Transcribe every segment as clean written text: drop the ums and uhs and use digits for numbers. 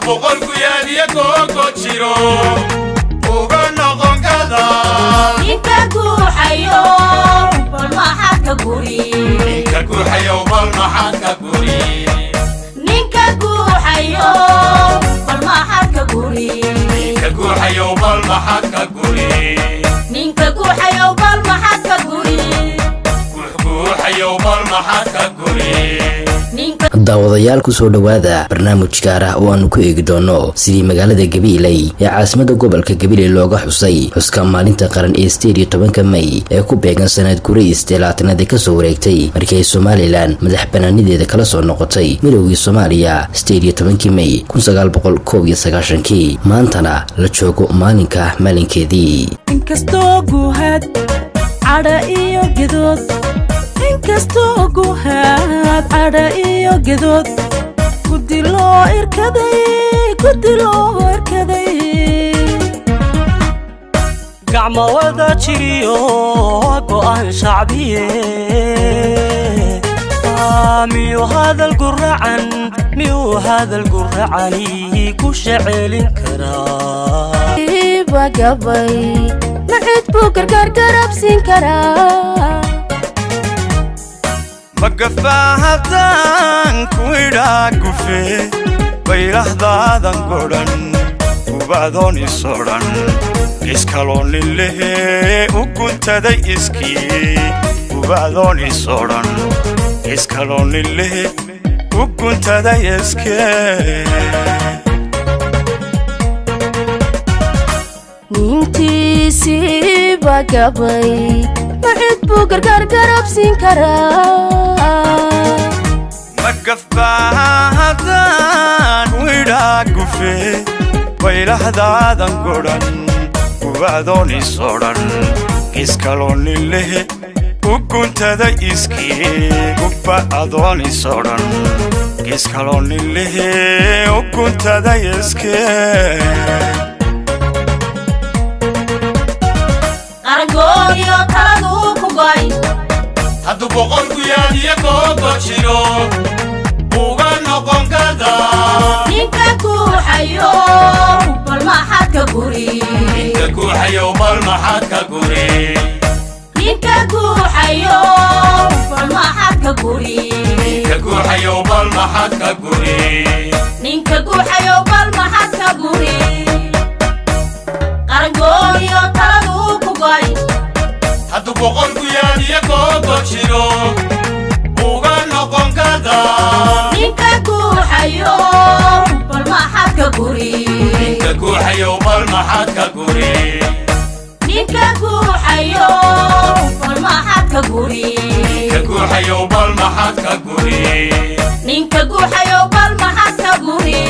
boqol ku yaadiya koko jiro uga noqon kada ninka ku hayo bal maxad ka guri ninka ku hayo bal maxad ka guri ninka ku hayo bal maxad ka guri ninka ku hayo bal maxad ka guri ninka ku hayo bal maxad ka guri ku hayo bal maxad ka guri daawadayaal ku soo dhawaada barnaamij gaar ah oo aanu ku eegi doono sidii magaalada Gabiley ee caasimadda gobolka Gabiley looga xusay xuska maalinta qaran ee 18 May ee ku beegan sanad gureys 30 ka soo wareegtay markii Soomaaliland madax banaanideeda kala soo noqotay midowgii Soomaaliya 18 May 1991 maantana la joogo maalinkeedii inkastoo guhad cada iyo gedood inkastoo guhad cada iyo gedood kudiloo irkaday gacmo wada jiriyo go'aan shacbiye miyuu hadal guracani ku shaceelin karaa ibagabay maxid buu garabsin karaa magafahadan kuidha gufe baylahdadan godhan ubaadoon isodhan iskalonilehe u guntaday iskii ubaadoon isodhan iskalonilehe u guntaday iskee nintiisii bagabay maxid buu garabsin karaa magafahadan kuidha gufe baylahdadan godhan ubaadoon isodhan iskalonilehe u guntaday iskii ubaadoon isodhan iskalonilehe u guntaday iskee argoyo taladu ku goy haddu boqol ku yaadiya koko jiro uga noqon kada ninka ku hayo bal maxad ka guri ninka ku hayo bal maxad ka guri ninka ku hayo bal maxad ka guri ninka ku hayo bal maxad ka guri ninka ku hayo bal maxad ka guri argoyo taladu ku goy haddu boqol ku yaadiya koko jiro uga noqon kada ninka ku hayo bal maxad ka guri ninka ku hayo bal maxad ka guri ninka ku hayo bal maxad ka guri ninka ku hayo bal maxad ka guri ninka ku hayo bal maxad ka guri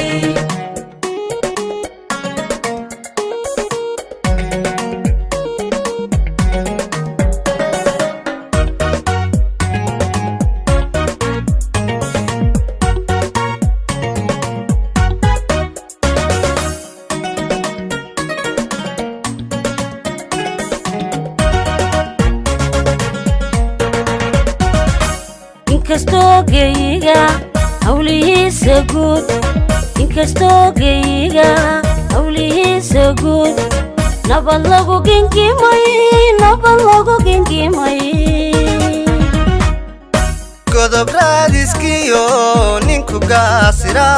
inkastoo geyiga hawlihiisa guud inkastoo geyiga hawlihiisa guud nabad lagu gingimay godob raadiskiyo ninku gaasira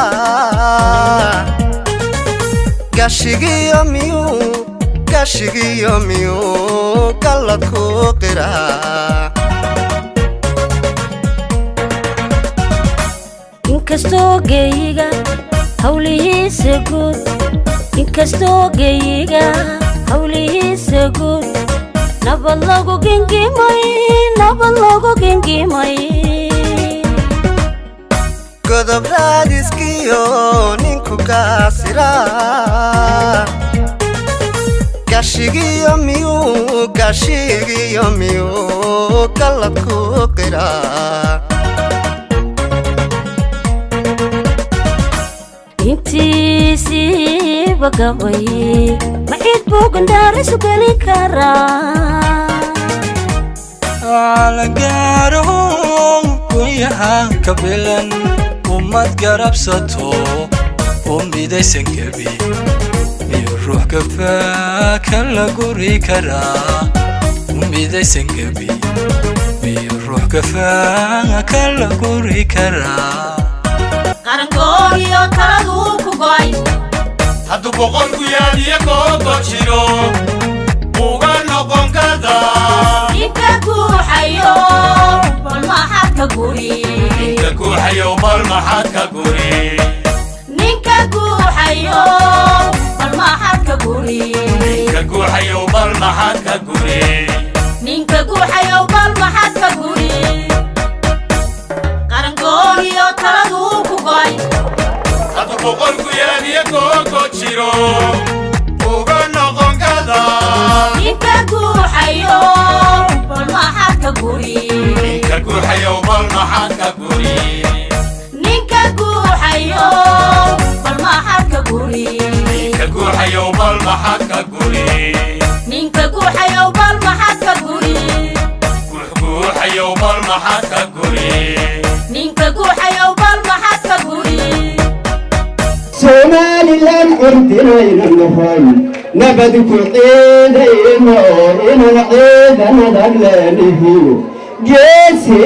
gashigiyo miyuu gallad ku qiraa inkastoo geyiga hawlihiisa guud inkastoo geyiga hawlihiisa guud nabad lagu gingimay godob raadiskiyo ninku gaasira gashigiyo miyuu gallad ku qiraa intiisii bagabay maxid buu gandhaarisu geli karaa على قارهم وياها كبلن وما تقرب ستو midaysan gabi iyo ruux kafaaka la guri karaa midaysan gabi iyo ruux kafaaka la guri karaa qarankoodiyo taladu ku go'ay hadduu boqorku yaal iyo googo jiro uga noqon kadaa ninka guuxayo bal maxaad ka guri ninka guuxayo bal maxaad ka guri ninka guuxayo bal maxaad ka guri ninka guuxayo bal maxaad ka guri ninka guuxayo bal maxaad ka guri qarankoodiyo taladu ku go'ay hadduu boqorku yaal iyo googo jiro uga noqon kadaa ninka guuxayo bal maxaad ka guri ninka guuxayo bal maxaad ka guri ninka guuxayo bal maxaad ka guri ninka guuxayo bal maxaad ka guri ninka guuxayo bal maxaad ka guri guuxayo bal maxaad ka guri ninka guuxayo bal maxaad ka guri Somaliland عرضنا النهاي نبدك عيدينا إن العيد نذر لنهي جيسي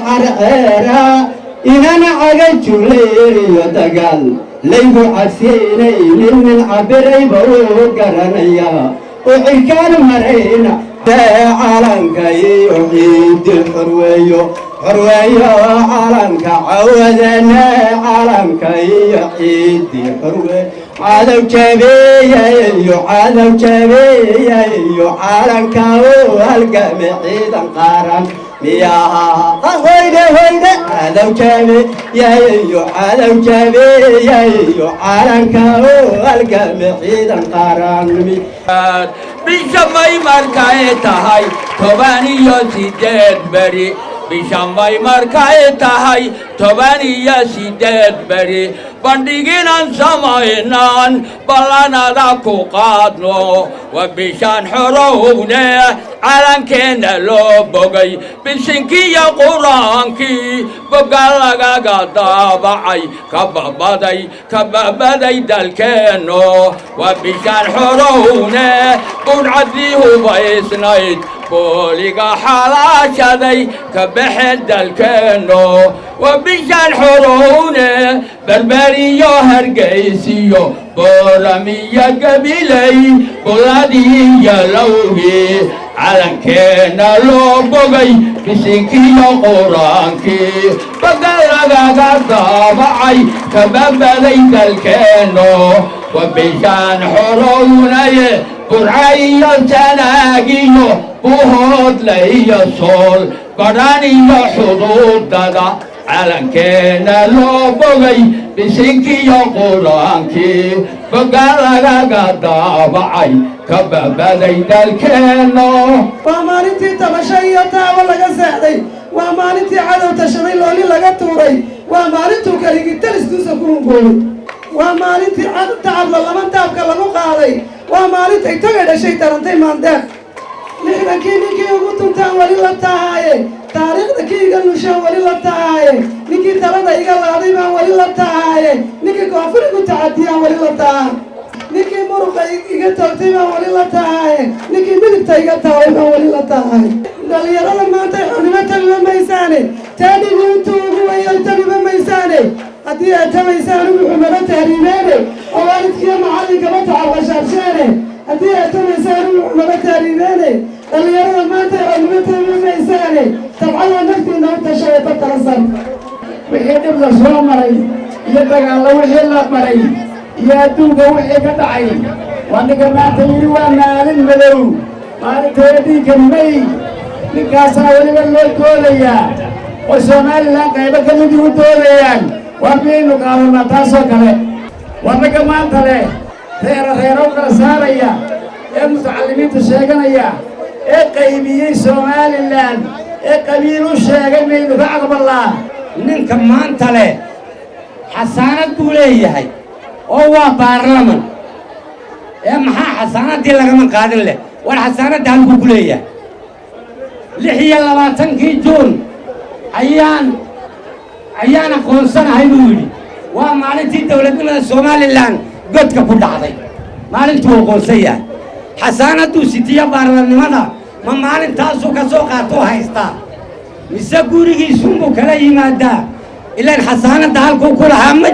عرعرا إن أنا عجلت ليري دقال ليه عسيني من عبري بوقرنيا وعكان مرينا عالنك يعيد الحرويو حرويو عالنك عودنا عالنك يعيد حروي عالم كبير عالم كبير عالنك والقمع عيد قارن مياها هويدا هويدا عالم كبير عالم كبير عالنك والقمع عيد قارن bishamay markay tahay 18 bari bishamay markay tahay 18 bari bandhiginan samaynan ballanada ku qaadno wa bishan xorowne calankeena loo bogay bisinkiya quraankii bogal lagaga daabacay kababaday dalkeeno wa bishan xorowne qudcadii hubaysnayd booliga xalaashaday ka baxeen dalkeeno wa bishan xorowne berberiyo hargeysiyo booramiyo gabilay buladiiyo lowgii calankeena loo bogay bisinkiyo quraankii bogal lagaga daabacay kababaday dalkeeno wa bishan xorownaye burcayo sanaagiyo buhoodlaiyo sool badhaniyo xuduudada calankeena loo bogay bisinkiyo quraankii bogal lagaga daabacay kababaday dalkeeno waa maalintii tabasho iyo taabo laga seexday waa maalintii cadow tashaday looli laga tuuray waa maalintuu kaligitalistuusa ku hungoolay waa maalintii tacabla lama taabka lagu qaaday waa maalintay tagay dhashay tarantay maandeeq lixdankii ninkii ugu tuntaan weli la tahaaye taariikhda kii iga nushaan weli la tahaaye ninkii talada iga laaday baan weli la tahaaye ninkii koonfur igu tacadiyaan weli la tahaa ninkii muruqa iga toogtay baan weli la tahaaye ninkii midigta iga taaway baan weli la tahaaye dhalinyarada maanta xornimo tabiba maysaane taadhigu intuu ugu weeyay tabiba maysaane haddii aad tabaysaan ugu xumaro tahriibeene oo waalidkiiyo macallinkaba tacabashaabsheene haddii aad tabaysaan ugu xumaro tahriibeene dhalinyarada maanta xornimo tabiba maysaane tabcada naftiina u tashaday batala san wixii dhib la soo maray iyo dagaallo wixii la maray iyo adduunka wixii ka dhacay waa ninka maanta yidhi waa maalin madow maalinteeda dhiigka may ninkaasaa weliba loo doodayaa oo Somaliland qaybo ka mid u doodayaan waa miyaynu qaadanaa taasoo kale waa ragga maanta leh reero kala saaraya ee mutacalimiinta sheeganaya ee qaybiyey Somaliland ee qabiil u sheegay maynu ka aqbalnaa ninka maanta leh xasaanad buu leeyahay oo waa baarlaman ee maxaa xasaanadii lagama qaadin leh war xasaanadda halkuu ku leeyahay 26 Juun ayaan aqoonsanahay buu yidhi waa maalintii dowladnimada somalilan godka ku dhacday maalintuu aqoonsan yahay xasaanadduu sitiya baarlamnimada ma maalintaasuu ka soo qaatuu haystaa mise gurigiisuunbuu kala yimaadaa ilaan xasaanadda halkuu ku lahaa ma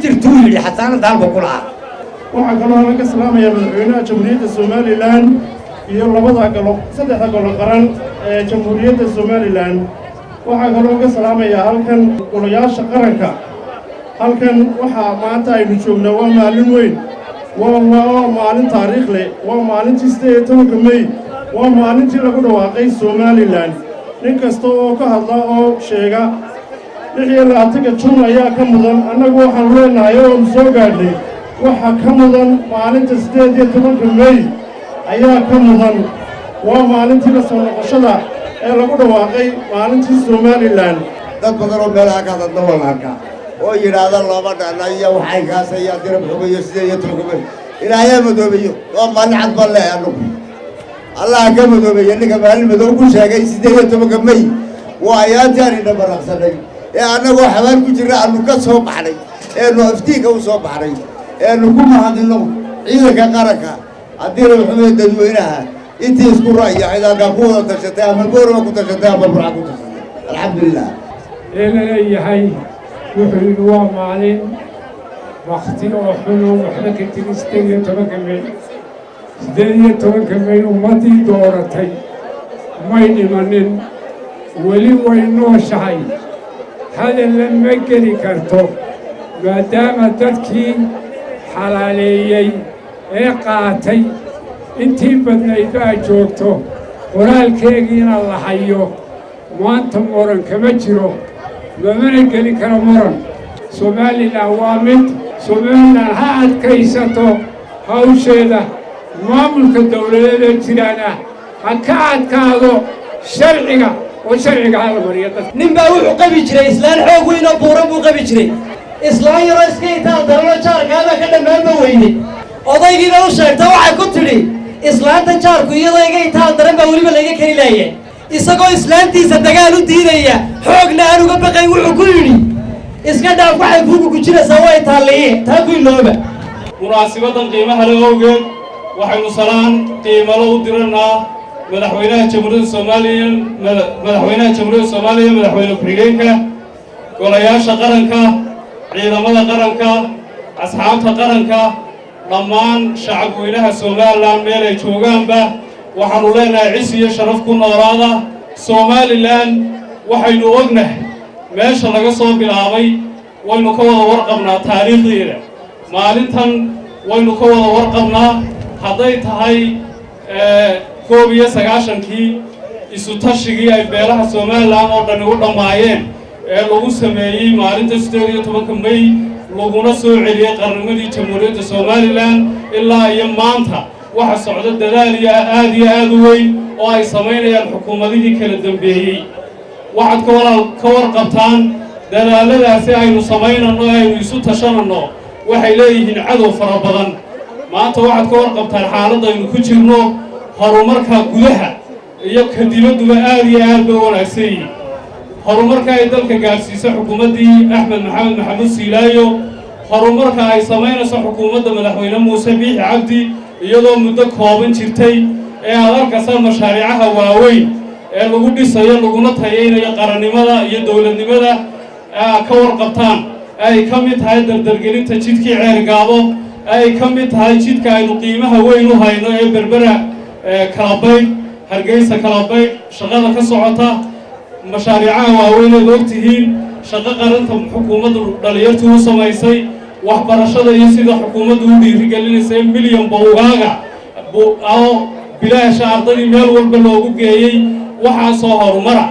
jirtuu yidhi xasaanadda halkuu ku lahaa waxaa kaloo laga salaamayaa madaxweynaha jamhuuriyadda somalilan iyo saddexda golo qaran ee jamhuuriyadda somalilan waxaa kaloo laga salaamayaa halkan golayaasha qaranka halkan waxaa maanta aynu joognaa waa maalin weyn waa maalin taariikh leh waa maalintii 18 May waa maalintii lagu dhawaaqay somalilan nin kasta oo ka hadla oo sheega 26 Juun ayaa ka mudan annagu waxaan leenahay oo soo gaadhnay waxa ka mudan maalinta 18 May ayaa ka mudan waa maalintii la soo noqoshada ee lagu dhawaaqay maalintii somalilan dad badan oo meelaha ka hadla walaalka oo yiraahdo looba dhanayo waxay kaasaya dirab xubayo 18 May ilaahay madoobiyo waa maalin cad bal leh anu Allah ka madoobiyo ninka maalin madoob ku sheegay 18 May waa ayaantii dhabaraqsanay ee anagu xawaan ku jira anu ka soo baxnay ee noo iftiinka u soo baxnay ee nagu mahadino ciidanka qaranka haddii la xumeeyo dadweynaha intii isku raacay ciidanka ku wada tashatay ama boorma ku tashatay ama burca ku tashatay alxamdulillah leeyahay wuxuu waa maalin waqti oo xunu waxba ka tiri 18 May 18 May ummadii dooratay may dhimanin weli way nooshahay hadal lama geli karto maadaama dadkii xalaaleeyey ee qaatay intii badnayd baa joogto qoraalkeegiina la hayo maanta muran kama jiro mamana geli karo muran somalilan waa mid somalilan ha adkaysato hawsheeda maamulka dowladeeda jiraana ha ka adkaado sharciga oo sharciga hala mariyo dadka nin baa wuxuu qabi jiray islaan xoog weyn oo buuran buu qabi jiray islaan yaroo iska itaal darano jaarkaabaa ka dhammaanba weyne odaygiina u sheegta waxay ku tidhi islaanta jaarku iyadoo iga itaal daran baa weliba layga keli laaya isagoo islaantiisa dagaal u diidaya xoogna aan uga baqayn wuxuu ku yidhi iska dhaaf waxay kuugu gujinaysaa waa itaalliye taa ku ilooba munaasibadan qiimaha leh awgeed waxaynu salaan qiimalo u diranaa madaxweynaha jamhuuriyadda Soomaaliya madaxweyne ku-xigeenka golayaasha qaranka ciidamada qaranka asxaabta qaranka dhammaan shacabweynaha Somaliland meel ay joogaanba waxaanu leenahay cis iyo sharaf ku noolaada Somaliland waxaynu ognahay meesha laga soo bilaabay waynu ka wada warqabnaa taariikhdeeda maalintan waynu ka wada warqabnaa hadday tahay 1991kii isu tashigii ay beelaha Somaliland oo dhan u dhamaayeen ee lagu sameeyay maalinta 18 May laguna soo celiyay qarnimadii jamhuuriyadda Somaliland ilaa iyo maanta waxa socda dadaal iyo aad u weyn oo ay sameynayaan xukuumadihii kala dambeeyay waxaad ka warqabtaan dadaaladaasi aynu sameynano aynu isu tashanano waxay leeyihiin cadow fara badan maanta waxaad ka warqabtaan xaaladda aynu ku jirno horumarka gudaha iyo ka dibadduba aad iyo aad u wanaagsan yihiin horumarka ay dalka gaarsiisay xukuumaddii Axmed Maxamed Siilaayo horumarka ay sameynayso xukuumadda madaxweyne Muuse Biixi Cabdi iyadoo muddo kooban jirtay ee aad arkaysaa mashaariicaha waaweyn ee lagu dhisayo laguna tayeynayo qarannimada iyo dowladnimada ka warqabtaan ay ka mid tahay dardargelinta jidkii Ceergaabo ay ka mid tahay jidka aynu qiimaha weyn u hayno ee Berbera Kalabayd Hargeysa Kalabayd shaqada ka socota mashaariicaha waaweyn ee ogtihiin shaqo qaranta xukuumaddu dhalinyartu u samaysay waxbarashada iyo sida xukuumaddu u dhiirigelinaysa milyan bowgaaga oo bilaasha ardadii meel walba loogu geeyey waxaasoo horumara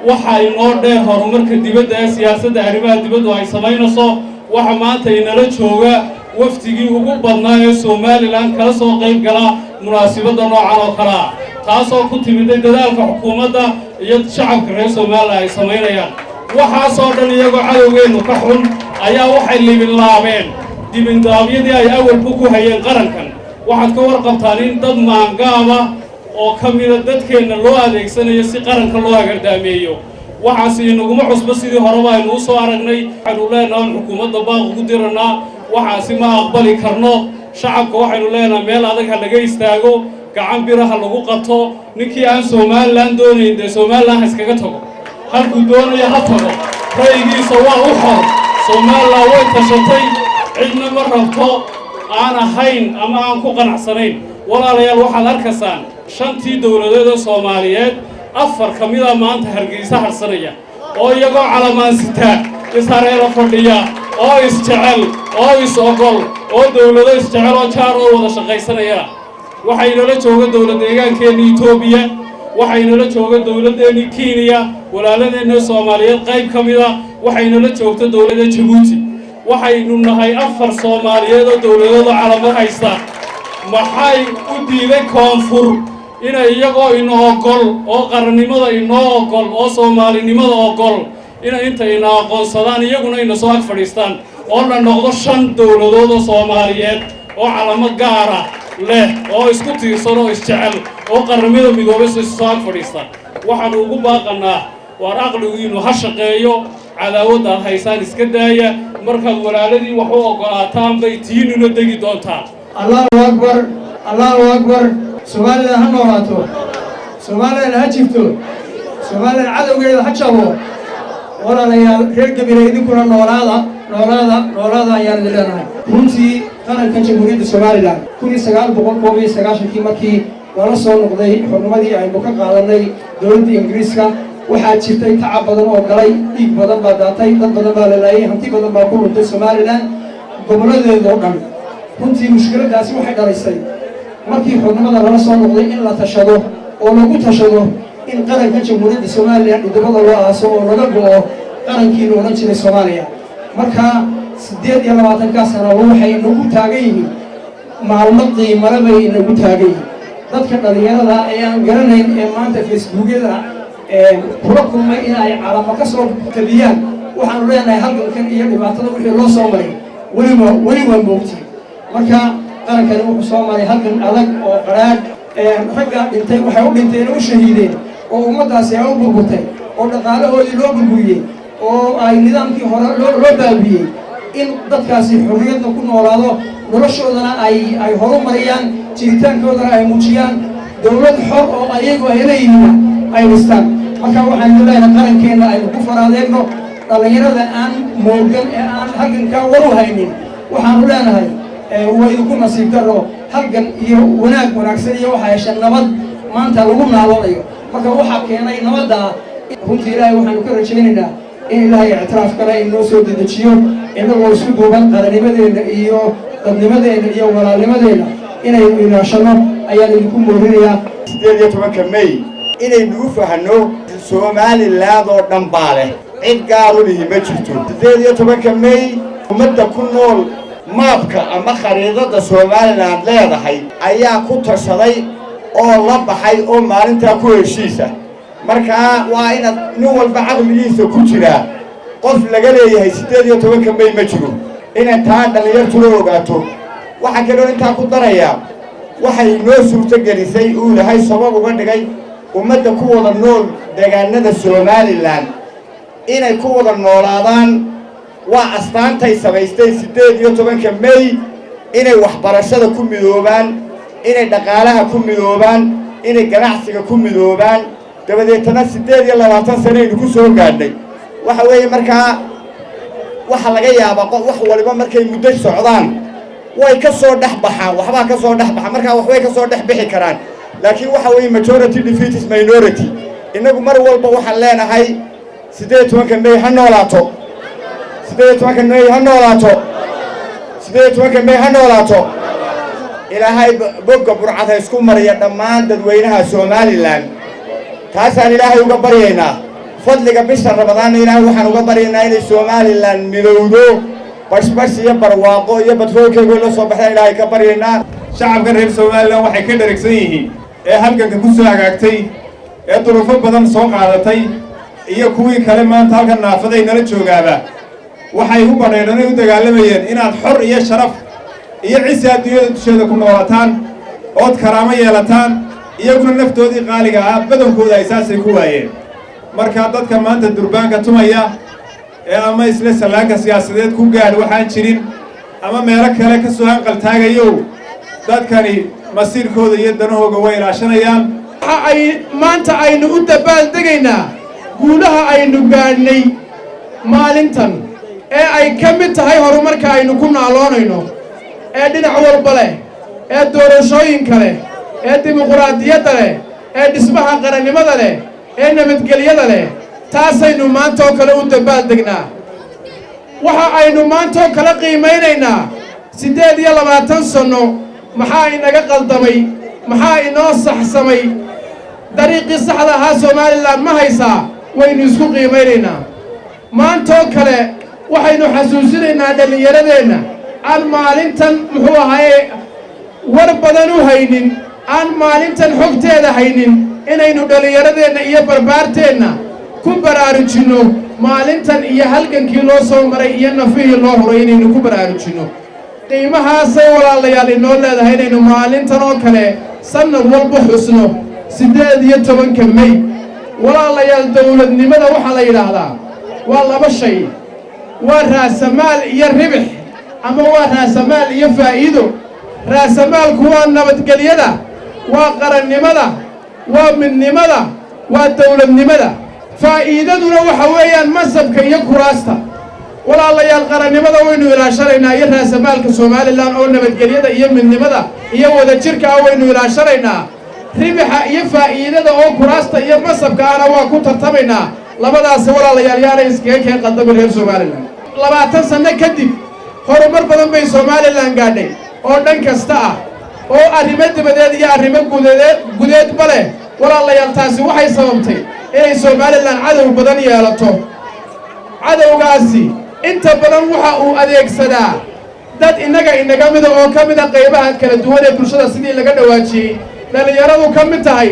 waxa inoo dheer horumarka dibadda ee siyaasadda arrimaha dibaddu ay samaynayso waxa maanta inala jooga waftigii ugu badnaa ee Somaliland kala soo qayb gala munaasabadda noocan oo kale ah taasoo ku timiday dadaalka xukuumadda iyo shacabka reer Somaliland ay sameynayaan waxaasoo dhan iyagoo cadowgeenu ka xun ayaa waxay libilaabeen dibindaabyadii ay awalba ku hayeen qarankan waxaad ka warqabtaan in dad maangaaba oo ka mida dadkeenna loo adeegsanayo si qaranka loo agardaameeyo waxaasi inaguma cusbo sidii horeba aynu u soo aragnay waxaynu leenahay xukuumadda baaq ugu diranaa waxaasi ma aqbali karno shacabka waxaynu leenahay meel adag ha laga istaago gacan biraha lagu qabto ninkii aan somalilan doonayn dee somalilan ha iskaga tago halkuu doonaya ha tago ra'yigiisa waa u xor somalilan way tashatay cidna ma rabto aan ahayn ama aan ku qanacsanayn walaalayaal waxaad arkaysaan shantii dowladeed oo soomaaliyeed 4 ka mid ah maanta hargeysa harsanaya oo iyagoo calamaan sitaa ishareero fadhiya oo isjecel oo is-ogol oo dowlado isjecel oo jaar oo wada shaqaysanaya waxaynala jooga dowlad deegaankeena Itoobiya waxaynala jooga dowladeena Kenya walaaladeenna Soomaaliyeed qayb ka mid ah waxaynala joogta dowladda Djibouti waxaynu nahay 4 Soomaaliyeed oo dowladooda calaamad haysta maxay u diiday koonfur inay iyagoo inoo ogol oo qarannimada inoo ogol oo Soomaalinimada ogol inay inta inoo aqoonsadaan iyaguna inoo soo ag fadhiistaan oo la noqdo 5 dowladood oo Soomaaliyeed oo calaamad gaar ah leh oo isku tiirsan oo isjecel oo qaramada midoobay soo ag fadhiistaan waxaan ugu baaqanaa war aqligu inuu ha shaqeeyo cadaawada haysaan iska daaya markaad walaaladii wax u ogolaataan bay tiinuna degi doontaa Allahu akbar Soomaaliya ha noolaato Soomaaliya ha jirto Soomaaliya cadawgeeda ha jabo walaalayaal reer Gabiley idinkuna noolaada ayaan leeyahay runtii qaranka jamhuuriyadda Soomaaliland 1999 markii lala soo noqday xurnimadii aynu ka qaadanay dowladda Ingiriiska waxaa jirtay tacab badan oo galay dhiig badan baa daatay dad badan baa la laayay hanti badan baa ku luntay Soomaaliland goboladeeda oo dhan runtii mushkiladaasi waxay dhalisay markii xubnimada lala soo noqday in la tashado oo lagu tashado in qaranka jamhuuriyadda Soomaaliland dibadda loo aaso oo laga go'o qarankii loo oran jiray Soomaaliya marka 28 sano waxay nagu taagan yihiin maalmo qiimo leh bay nagu taagan yihiin dadka dhalinyarada ee aan garanayn ee maanta Facebookyada kula kulmay in ay calaamad ka soo tabiyaan waxaan leenahay halkan iyo dhibaatada wixii loo soo maray wali waa moogtay marka qarankani wuxuu soo maray halkan adag oo qaraad ragga dhintay waxay u dhinteen oo shahiideen oo ummadaasi ay u burburtay oo dhaqaalahoodii loo burburiyay oo ay nidaamkii hore loo baabiyay in dadkaasi xorriyadda ku noolaado noloshoodana ay horumariyaan jiritaankoodana ay muujiyaan dowlad xor oo ayagu ay leeyihiin ay dhistaan marka waxaan leeyahay qarankeena ay ku faraadeegno dhalinyarada aan moogan ee aan halganka war u haynin waxaan leenahay way ku nasiib daro halgan iyo wanaagsan iyo waxa yeeshay nabad maanta lagu naaloolayo marka waxa keenay nabadda runtii Ilaahay waxaan ka rajaynaynaa in Ilaahay ictiraaf kale inoo soo dedejiyo inagoo isku duuban qarannimadeena iyo dadnimadeena iyo walaalnimadeena inay ilaashano ayaan idinku moorinayaa 18 May inay nagu fahanno Soomaaliland oo dhan baale cid gaar u lihi ma jirto 18 May ummadda ku nool maabka ama khariidada Soomaaliland leedahay ayaa ku tashaday oo la baxay oo maalinta ku heshiisa marka waa in nin walba aqligiisa ku jira qof laga leeyahay 18 May ma jiro inaan taa dhalinyartu la ogaato waxa kale oo inta ku daraya waxay noo suurto gelisay uu lahay sabab uga dhigay ummadda ku wada nool deegaanada Soomaaliland inay ku wada noolaadaan waa astaantay samaystay 18 May inay waxbarashada ku midoobaan inay dhaqaalaha ku midoobaan inay ganacsiga ku midoobaan dabadeetana 28 sano ku soo gaadhay waxa weeye markaa waxa laga yaabaa wax waliba markay muddo socdaan way ka soo dhaxbaxaan waxba ka soo dhaxbaxa markaa wax way ka soo dhaxbixi karaan laakiin waxa weeye majority defeats minority inagu mar walba waxaan leenahay 18 May ha noolaato 18 May ha noolaato 18 May ha noolaato ilaahay bogga burcada isku mariya dhammaan dadweynaha Soomaaliland taasaan ilaahay uga baryaynaa fadliga bisha Ramadaan ilaahay waxaan uga baryaynaa in Soomaaliland midowdo bashbash iyo barwaaqo iyo badroolkeega la soo baxay ilaahay ka baryaynaa shacabka reer Soomaaliland waxay ka dharagsan yihiin ee halganka ku soo hagaagtay ee duruufo badan soo qaadatay iyo kuwii kale maanta halkan naafaday nala joogaaba waxay u badheedhanay u dagaalamayeen inaad xor iyo sharaf iyo cisi adduunyada dusheeda ku noolataan ood karaamo yeelataan iyaguna naftoodii qaaliga ah badankooda ay saasay ku waayeen markaa dadka maanta durbaanka tumaya ee ama isla sallaanka siyaasadeed ku gaadh waxaan jirin ama meelo kale ka soo hanqaltaagayow dadkani masiirkooda iyo danahooga way ilaashanayaan waxa ay maanta aynu u dabaaldegaynaa guulaha aynu gaadhnay maalintan ee ay ka mid tahay horumarka aynu ku naaloonayno ee dhinac walba leh ee doorashooyinka leh ee dimuquraadiyadda leh ee dhismaha qarannimada leh ee nabadgelyada leh taasaynu maantaoo kale u dabaaldegnaa waxa aynu maantaoo kale qiimaynaynaa 28 sanno maxaa inaga qaldamay maxaa inoo saxsamay dariiqii saxda ahaa somalilan ma haysaa waynu isku qiimaynaynaa maantaoo kale waxaynu xasuusinaynaa dhallinyaradeenna aan maalintan muxuu ahaye war badan u haynin aan maalintan xogteeda haynin inaynu dhallinyaradeenna iyo barbaarteenna ku baraarujinno maalintan iyo halgankii loo soo maray iyo nafihii loo huray inaynu ku baraarujinno qiimahaasay walaalayaal inoo leedahay inaynu maalintan oo kale sannad walba xusno 18 May walaalayaal dowladnimada waxaa la yidhaahdaa waa laba shay waa raasamaal iyo ribix ama waa raasamaal iyo faa'iido raasamaalku waa nabadgelyada waa qarannimada waa midnimada waa dowladnimada faa'iidaduna waxa weeyaan masabka iyo kuraasta walaalayaal qarannimada waynu ilaashanaynaa iyo raasamaalka somalilan oo nabadgelyada iyo midnimada iyo wadajirka ah waynu ilaashanaynaa ribixa iyo faa'iidada oo kuraasta iyo masabka ahna waa ku tartamaynaa labadaas walaalayaal yaanay iskaga keen qadamin reer somalilan 20 sano kadib horumar badan bay somalilan gaadhay oo dhan kasta ah oo arrimo dibadeed iyo arrimo gudeedba leh walaalayaal taasi waxay sababtay inay somalilan cadow badan yeelato cadowgaasi inta badan waxa uu adeegsadaa dad inaga mida oo ka mida qaybaha kala duwan ee bulshada sidii laga dhawaajiyey dhallinyaradu ka mid tahay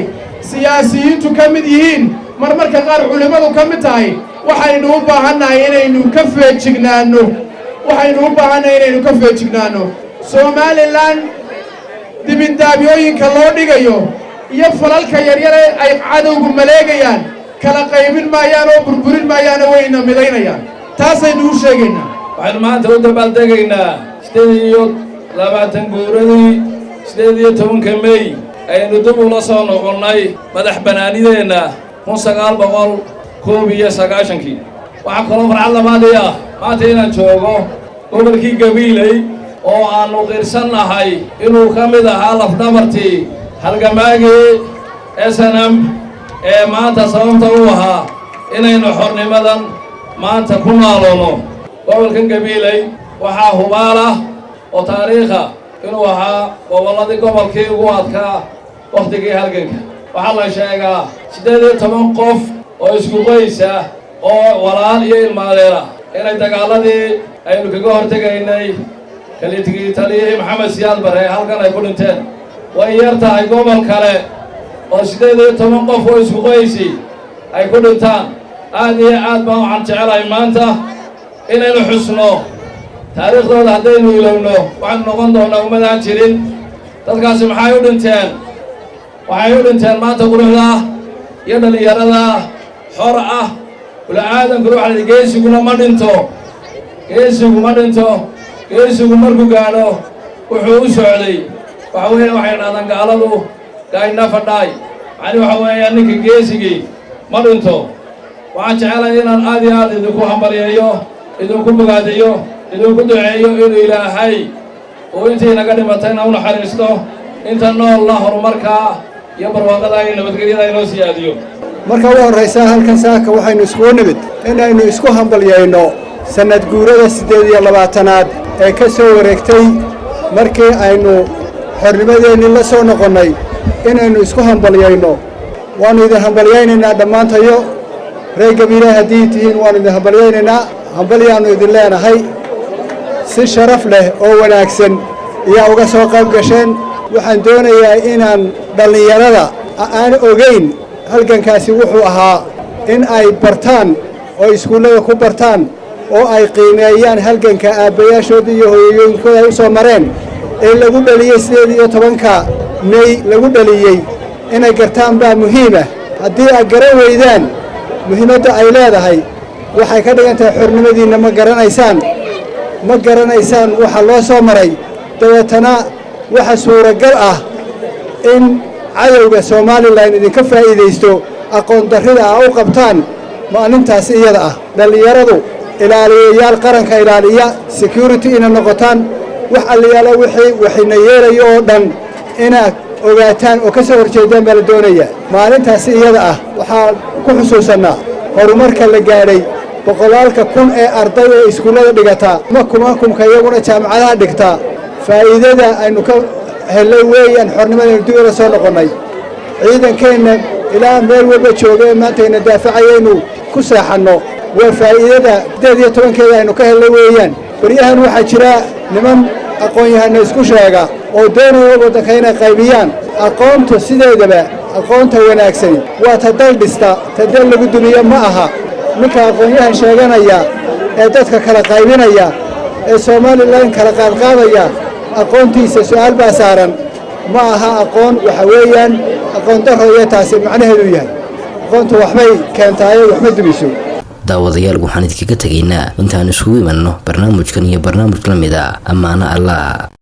siyaasiyiintu ka mid yihiin marmarka qaar culimmadu ka mid tahay waxaynu u baahannahay inaynu ka feejignaanno somalilan dibindaabyooyinka loo dhigayo iyo falalka yaryare ay cadowgu maleegayaan kala qaybin maayaan oo burburin maayaan oo wayna midaynayaan taasaynu u sheegaynaa waxaynu maanta u dabaaldegaynaa 28 guuradii 18 May ayaynu dib ula soo noqonnay madax bannaanideenna 1991 waxaa kaloo farxad labaadii ah maanta inaan joogo gobolkii Gabiley oo aanu qirsannahay inuu ka mid ahaa lafdhabartii halgamaagii SNM ee maanta sababta u ahaa inaynu xornimadan maanta ku naaloono gobolkan Gabiley waxaa hubaal ah oo taariikha inuu ahaa gobolladii gobolkii ugu adkaa wakhtigii halganka waxaa la sheegaa 18 qof oo isku qoysa oo walaal iyo ilmaadeera inay dagaaladii aynu kaga hortegaynay taliyihii maxamed siyaad bare halkan ay ku dhinteen way yar tahay gobol kale oo 18 qof oo isku qoysi ay ku dhintaan aad iyo aad baan waxaan jecelahay maanta inaynu xusno taariikhdooda haddaynu ilowno waxaanu noqon doonaa ummadaan jirin dadkaasi maxay u dhinteen waxay u dhinteen maanta quruxda iyo dhallinyarada xor ah ula-aadankuna waxa la geesiguna ma dhinto geesigu markuu gaadho wuxuu u socday waxa weeye waxay dhahdaan gaaladu gaayna fadhaay macni waxa weeyaa ninka geesigii ma dhinto waxaan jecelahay inaan aad iyo aad idinku hambalyeeyo idinku bogaadiyo idinku duceeyo inuu ilaahay uu intii naga dhimatayna u naxariisto inta noolla horumarkaa iyo barwaaqada iyo nabadgelyada inoo siyaadiyo marka ugu horraysa halkan saaka waxaynu iskugu nimid inaynu isku hambalyayno sannad guurada 28aad ee ka soo wareegtay markii aynu xornimadeennii la soo noqonnay inaynu isku hambalyayno waannu idin hambalyaynaynaa dhammaantayo reer Gabiley haddii tihiin waannu idin hambalyaynaynaa hambalyaannu idin leenahay si sharaf leh oo wanaagsan ayaa uga soo qayb gasheen waxaan doonayaa inaan dhallinyarada aan ogayn halgankaasi wuxuu ahaa in ay bartaan oo iskuullada ku bartaan oo ay qiimeeyaan halganka aabbayaashooda iyo hooyooyinkooda ay u soo mareen ee lagu dhaliyey 18 May lagu dhaliyey inay gartaan baa muhiima haddii aad garan weydaan muhiimadda ay leedahay waxay ka dhigan tahay xornimadiinna ma garanaysaan waxa loo soo maray dabeetana waxa suuragal ah in cadowga somalilan idinka faa'iidaysto aqoon darrida ah u qabtaan maalintaas iyada ah dhallinyaradu ilaaliyayaal qaranka ilaaliya security ina noqotaan wax alliyaala waxayna yeelayo oo dhan inaad ogaataan oo ka soo horjeedaan baa la doonaya maalintaasi iyada ah waxaan ku xusuusannaa horumarka la gaadhay boqolaalka kun ee arday ee iskuullada dhigataa kumankumka iyaguna jaamacadaha dhigtaa faa'iidada aynu ka hellay weeyaan xornimadaynu dib ula soo noqonnay ciidankeenna ilaa meel walba jooga ee maantayna daafacayaynu ku seexanno waa faa'iidada 18keeda aynu ka hellay weeyaan baryahan waxaa jira niman aqoon-yahano isku sheega oo doonaya waddanka inay qaybiyaan aqoontu sideedaba aqoonta wanaagsani waa ta dal dhista ta dal lagu dumiyo ma aha ninka aqoon-yahan sheeganaya ee dadka kala qaybinaya ee somalilan kala qaadqaadaya aqoontiisa su'aal baa saaran ma aha aqoon waxa weeyaan aqoon darrooya taasi macnaheedu yahay aqoontu waxbay keentaayo waxma dumiso daawadayaal waxaan idinkaga tegaynaa intaan isugu imanno barnaamijkan iyo barnaamij la mid ah ammaano allah